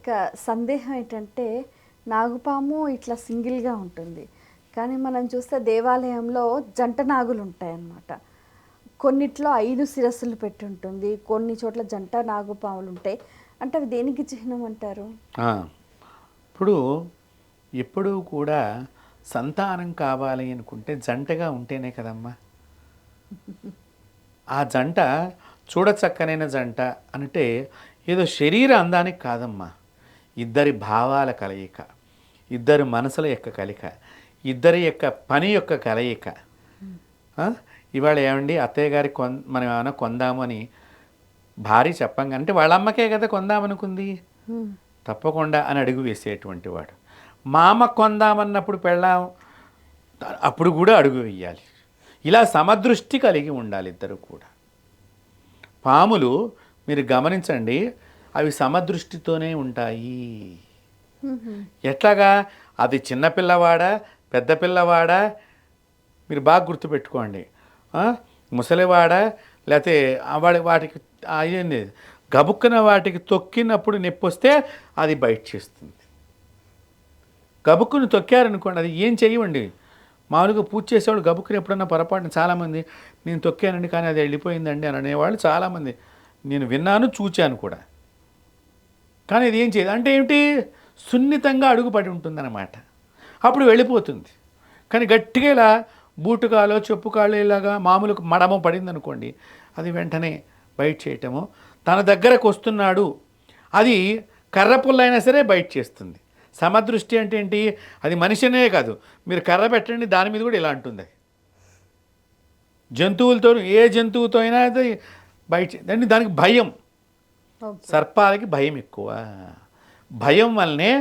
ఇక సందేహం ఏంటంటే నాగుపాము ఇట్లా సింగిల్గా ఉంటుంది, కానీ మనం చూస్తే దేవాలయంలో జంట నాగులు ఉంటాయన్నమాట. కొన్నిట్లో 5 శిరస్సులు పెట్టి ఉంటుంది, కొన్ని చోట్ల జంట నాగుపాములు ఉంటాయి. అంటే అవి దేనికి చిహ్నం అంటారు? ఆ, ఇప్పుడు ఎప్పుడూ కూడా సంతానం కావాలి అనుకుంటే జంటగా ఉంటేనే కదమ్మా. ఆ జంట చూడచక్కనైన జంట అంటే ఏదో శరీర అందానికి కాదమ్మా, ఇద్దరి భావాల కలయిక, ఇద్దరి మనసుల యొక్క కలిక, ఇద్దరి యొక్క పని యొక్క కలయిక. ఆ? ఇవాళ ఏమండి అత్తయ్య గారి మనం ఏమైనా కొందాము అని భార్య చెప్పంగా అంటే వాళ్ళ అమ్మకే కదా కొందామనుకుంది, తప్పకుండా అని అడుగు వేసేటువంటి వాడు. మామ కొందామన్నప్పుడు పెళ్ళాం అప్పుడు కూడా అడుగు వేయాలి. ఇలా సమదృష్టి కలిగి ఉండాలి ఇద్దరు కూడా. పాములు మీరు గమనించండి, అవి సమదృష్టితోనే ఉంటాయి. ఎట్లాగా? అది చిన్నపిల్లవాడా పెద్ద పిల్లవాడా మీరు బాగా గుర్తుపెట్టుకోండి. ముసలివాడా లేకపోతే వాటికి అయ్యింది గబుక్కున వాటికి తొక్కినప్పుడు నొప్పి వస్తే అది బయట చేస్తుంది. గబుక్కుని తొక్కారనుకోండి అది ఏం చెయ్యండి. మామూలుగా పూజ చేసేవాళ్ళు గబుక్కుని ఎప్పుడన్నా పొరపాటున చాలామంది నేను తొక్కానండి కానీ అది వెళ్ళిపోయిందండి అని అనేవాళ్ళు చాలామంది నేను విన్నాను, చూచాను కూడా. కానీ ఇది ఏం చేయదు అంటే ఏమిటి, సున్నితంగా అడుగుపడి ఉంటుందన్నమాట, అప్పుడు వెళ్ళిపోతుంది. కానీ గట్టిగా ఇలా బూటుకాలో చెప్పుకాలో ఇలాగా మామూలు మడమ పడింది అనుకోండి, అది వెంటనే బయట చేయటము. తన దగ్గరకు వస్తున్నాడు, అది కర్ర పుల్లైనా సరే బయట చేస్తుంది. సమదృష్టి అంటే ఏంటి, అది మనిషినే కాదు, మీరు కర్ర పెట్టండి దాని మీద కూడా ఇలా ఉంటుంది. జంతువులతో ఏ జంతువుతో అయినా అది బయట దానికి భయం. సర్పాలకి భయం ఎక్కువ. భయం వల్లనే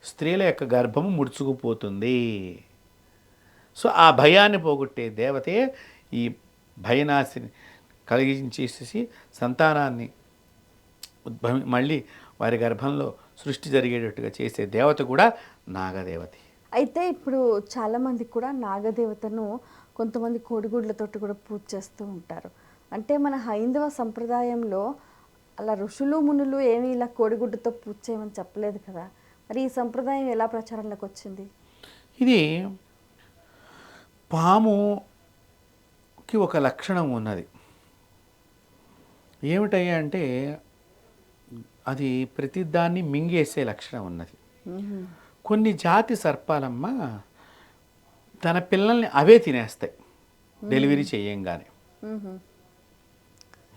స్త్రీల యొక్క గర్భము ముడుచుకుపోతుంది. సో ఆ భయాన్ని పోగొట్టే దేవతే ఈ భయనాశిని కలిగించేసేసి సంతానాన్ని మళ్ళీ వారి గర్భంలో సృష్టి జరిగేటట్టుగా చేసే దేవత కూడా నాగదేవతే. అయితే ఇప్పుడు చాలామంది కూడా నాగదేవతను కొంతమంది కోడిగుడ్లతోటి కూడా పూజ చేస్తూ ఉంటారు. అంటే మన హైందవ సంప్రదాయంలో అలా ఋషులు మునులు ఏమీ ఇలా కోడిగుడ్డుతో పూజ చేయమని చెప్పలేదు కదా, మరి ఈ సంప్రదాయం ఎలా ప్రచారంలోకి వచ్చింది? ఇది పాముకి ఒక లక్షణం ఉన్నది. ఏమిటయ్యా అంటే అది ప్రతిదాన్ని మింగేసే లక్షణం ఉన్నది. కొన్ని జాతి సర్పాలమ్మ తన పిల్లల్ని అవే తినేస్తాయి డెలివరీ చేయంగానే.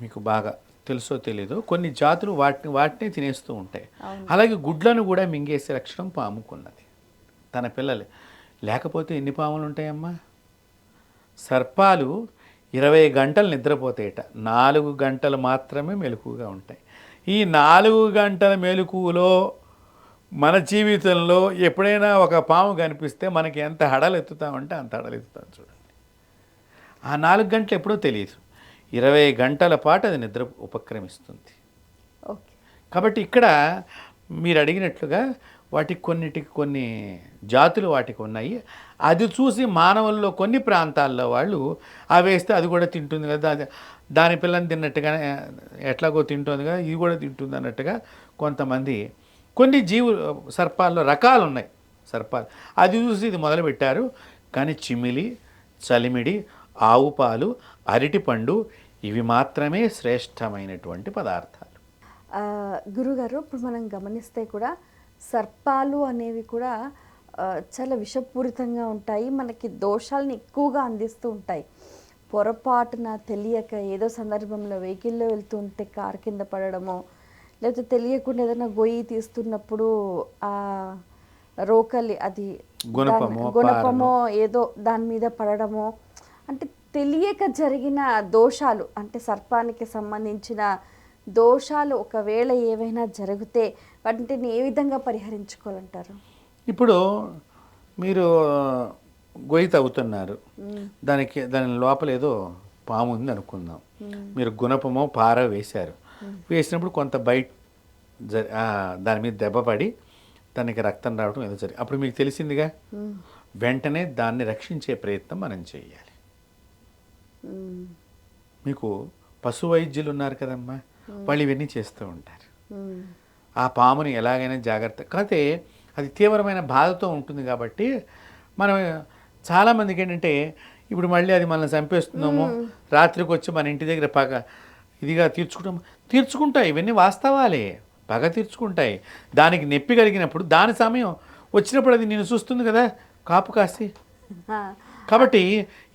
మీకు బాగా తెలుసో తెలీదో కొన్ని జాతులు వాటినే తినేస్తూ ఉంటాయి. అలాగే గుడ్లను కూడా మింగేసే లక్షణం పాముకున్నది తన పిల్లలు. లేకపోతే ఎన్ని పాములు ఉంటాయమ్మా? సర్పాలు 20 గంటలు నిద్రపోతాయట, 4 గంటలు మాత్రమే మెలకువగా ఉంటాయి. ఈ 4 గంటల మెలకువలో మన జీవితంలో ఎప్పుడైనా ఒక పాము కనిపిస్తే మనకి ఎంత హడలెత్తుతామంటే అంత హడలెత్తుతాం చూడండి. ఆ 4 గంటలు ఎప్పుడో తెలియదు, 20 గంటల పాటు అది నిద్ర ఉపక్రమిస్తుంది. కాబట్టి ఇక్కడ మీరు అడిగినట్లుగా వాటికి కొన్నిటికి కొన్ని జాతులు వాటికి ఉన్నాయి. అది చూసి మానవుల్లో కొన్ని ప్రాంతాల్లో వాళ్ళు అవేస్తే అది కూడా తింటుంది కదా, దాని పిల్లని తిన్నట్టుగా ఎట్లాగో తింటుంది కదా ఇది కూడా తింటుంది అన్నట్టుగా కొంతమంది కొన్ని సర్పాల్లో రకాలు ఉన్నాయి సర్పాలు, అది చూసి ఇది మొదలుపెట్టారు. కానీ చిమిలి, చలిమిడి, ఆవు పాలు, అరటిపండు ఇవి మాత్రమే శ్రేష్టమైనటువంటి పదార్థాలు. గురుగారు, ఇప్పుడు మనం గమనిస్తే కూడా సర్పాలు అనేవి కూడా చాలా విషపూరితంగా ఉంటాయి, మనకి దోషాలను ఎక్కువగా అందిస్తూ ఉంటాయి. పొరపాటున తెలియక ఏదో సందర్భంలో వెహికల్లో వెళ్తూ ఉంటే కారు కింద పడడమో, లేకపోతే తెలియకుండా ఏదైనా గొయ్యి తీస్తున్నప్పుడు ఆ రోకలి అది గుణపమో ఏదో దాని మీద పడడమో, అంటే తెలియక జరిగిన దోషాలు, అంటే సర్పానికి సంబంధించిన దోషాలు ఒకవేళ ఏవైనా జరిగితే వాటిని ఏ విధంగా పరిహరించుకోవాలంటారు? ఇప్పుడు మీరు గొయ్యి తవ్వుతున్నారు, దాని లోపల ఏదో పాము ఉంది అనుకుందాం. మీరు గుణపమో పార వేశారు, వేసినప్పుడు కొంత బయట దాని మీద దెబ్బ పడి దానికి రక్తం రావడం ఏదో జరిగింది. అప్పుడు మీకు తెలిసిందిగా, వెంటనే దాన్ని రక్షించే ప్రయత్నం మనం చేయాలి. మీకు పశు వైద్యులు ఉన్నారు కదమ్మా, వాళ్ళు ఇవన్నీ చేస్తూ ఉంటారు. ఆ పాముని ఎలాగైనా జాగ్రత్త కాకపోతే అది తీవ్రమైన బాధతో ఉంటుంది కాబట్టి మనం చాలామందికి ఏంటంటే ఇప్పుడు మళ్ళీ అది మనల్ని చంపేస్తుందేమో, రాత్రికి వచ్చి మన ఇంటి దగ్గర పగ ఇదిగా తీర్చుకుంటాయి. ఇవన్నీ వాస్తవాలే, పగ తీర్చుకుంటాయి. దానికి నొప్పి కలిగినప్పుడు దాని సమయం వచ్చినప్పుడు అది నేను చూస్తుంది కదా కాపు కాసి. కాబట్టి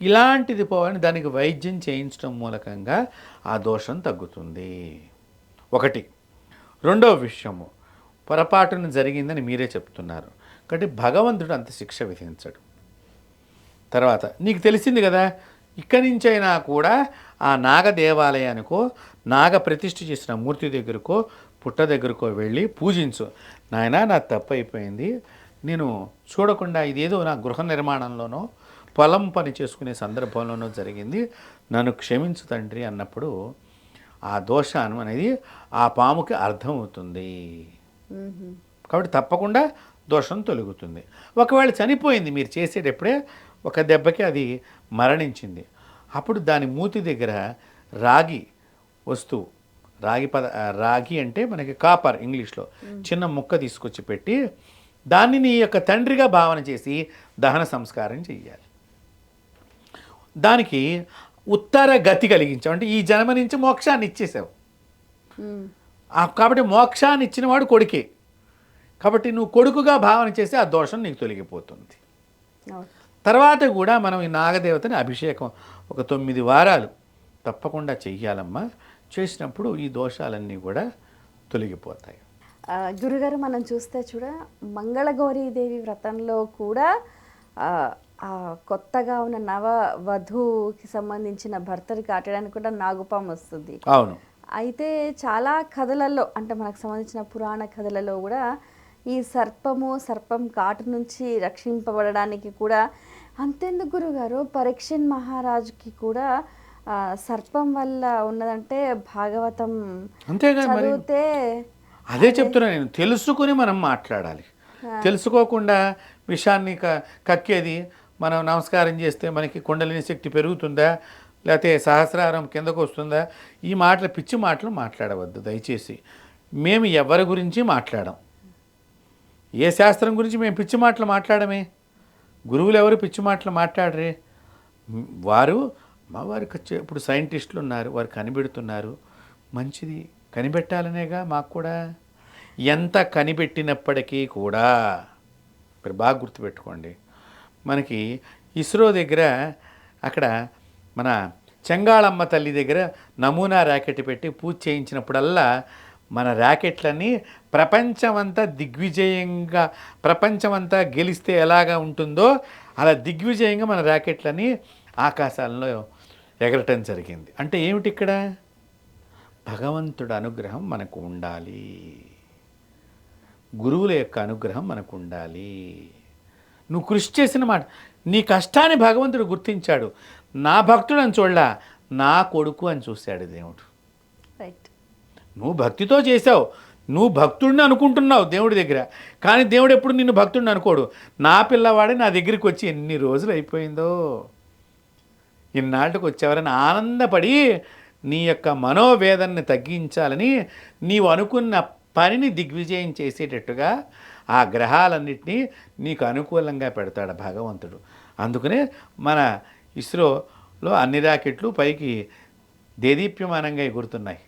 ఇలాంటిది పోవాలని దానికి వైద్యం చేయించడం మూలకంగా ఆ దోషం తగ్గుతుంది. ఒకటి. రెండవ విషయము, పొరపాటున జరిగిందని మీరే చెప్తున్నారు కాబట్టి భగవంతుడు అంత శిక్ష విధించడు. తర్వాత నీకు తెలిసింది కదా, ఇక్కడి నుంచైనా కూడా ఆ నాగ దేవాలయానికో నాగ ప్రతిష్ఠ చేసిన మూర్తి దగ్గరకో పుట్ట దగ్గరకో వెళ్ళి పూజించు. నాయనా నా తప్పు అయిపోయింది, నేను చూడకుండా ఇదేదో నా గృహ నిర్మాణంలోనో పొలం పని చేసుకునే సందర్భంలోనో జరిగింది, నన్ను క్షమించు తండ్రి అన్నప్పుడు ఆ దోషాన్ని అనేది ఆ పాముకి అర్థమవుతుంది. కాబట్టి తప్పకుండా దోషం తొలగుతుంది. ఒకవేళ చనిపోయింది మీరు చేసేటప్పుడే ఒక దెబ్బకి అది మరణించింది, అప్పుడు దాని మూతి దగ్గర రాగి వస్తువు, రాగి అంటే మనకి కాపర్ ఇంగ్లీష్లో, చిన్న ముక్క తీసుకొచ్చి పెట్టి దాన్ని నీ యొక్క తండ్రిగా భావన చేసి దహన సంస్కారం చెయ్యాలి. దానికి ఉత్తర గతి కలిగించావు అంటే ఈ జన్మ నుంచి మోక్షాన్ని ఇచ్చేసావు. కాబట్టి మోక్షాన్ని ఇచ్చినవాడు కొడుకే, కాబట్టి నువ్వు కొడుకుగా భావన చేసి ఆ దోషం నీకు తొలగిపోతుంది. తర్వాత కూడా మనం ఈ నాగదేవతని అభిషేకం ఒక 9 వారాలు తప్పకుండా చెయ్యాలమ్మా. చేసినప్పుడు ఈ దోషాలన్నీ కూడా తొలగిపోతాయి. గురుగారు మనం చూస్తే మంగళగౌరీదేవి వ్రతంలో కూడా కొత్తగా ఉన్న నవ వధువుకి సంబంధించిన భర్తని కాటడానికి కూడా నాగుపాము వస్తుంది. అవును. అయితే చాలా కథలలో అంటే మనకు సంబంధించిన పురాణ కథలలో కూడా ఈ సర్పం కాటు నుంచి రక్షింపబడడానికి కూడా అంతెందుకు గురుగారు, పరీక్షన్ మహారాజుకి కూడా సర్పం వల్ల ఉన్నదంటే భాగవతం చదివితే అదే చెప్తున్నా నేను, తెలుసుకుని మనం మాట్లాడాలి. తెలుసుకోకుండా విషయాన్ని కక్కేది, మనం నమస్కారం చేస్తే మనకి కుండలిని శక్తి పెరుగుతుందా లేకపోతే సహస్రారం కిందకు వస్తుందా, ఈ మాటలు పిచ్చి మాటలు మాట్లాడవద్దు దయచేసి. మేము ఎవరి గురించి మాట్లాడం, ఏ శాస్త్రం గురించి మేము పిచ్చి మాటలు మాట్లాడమే. గురువులు ఎవరు పిచ్చి మాటలు మాట్లాడరే. వారు ఇప్పుడు సైంటిస్టులు ఉన్నారు, వారు కనిపెడుతున్నారు, మంచిది కనిపెట్టాలనేగా. మాకు కూడా ఎంత కనిపెట్టినప్పటికీ కూడా ఇప్పుడు బాగా గుర్తుపెట్టుకోండి, మనకి ఇస్రో దగ్గర అక్కడ మన చెంగాళమ్మ తల్లి దగ్గర నమూనా ర్యాకెట్ పెట్టి పూజ చేయించినప్పుడల్లా మన ర్యాకెట్లన్నీ ప్రపంచమంతా దిగ్విజయంగా, ప్రపంచమంతా గెలిస్తే ఎలాగా ఉంటుందో అలా దిగ్విజయంగా మన ర్యాకెట్లని ఆకాశాలలో ఎగరటం జరిగింది. అంటే ఏమిటి ఇక్కడ? భగవంతుడి అనుగ్రహం మనకు ఉండాలి, గురువుల యొక్క అనుగ్రహం మనకు ఉండాలి. నువ్వు కృషి చేసిన మాట, నీ కష్టాన్ని భగవంతుడు గుర్తించాడు. నా భక్తుడు అని చూడలా, నా కొడుకు అని చూశాడు దేవుడు. రైట్. నువ్వు భక్తితో చేసావు, నువ్వు భక్తుడిని అనుకుంటున్నావు దేవుడి దగ్గర, కానీ దేవుడు ఎప్పుడు నిన్ను భక్తుడిని అనుకోడు. నా పిల్లవాడే నా దగ్గరికి వచ్చి ఎన్ని రోజులు అయిపోయిందో, ఇన్నాళ్ళకి వచ్చేవారని ఆనందపడి నీ యొక్క మనోవేదనని తగ్గించాలని నీవు అనుకున్న పనిని దిగ్విజయం చేసేటట్టుగా ఆ గ్రహాలన్నింటినీ నీకు అనుకూలంగా పెడతాడు భగవంతుడు. అందుకనే మన ఇస్రోలో అన్ని ర్యాకెట్లు పైకి దేదీప్యమానంగా ఎగురుతున్నాయి.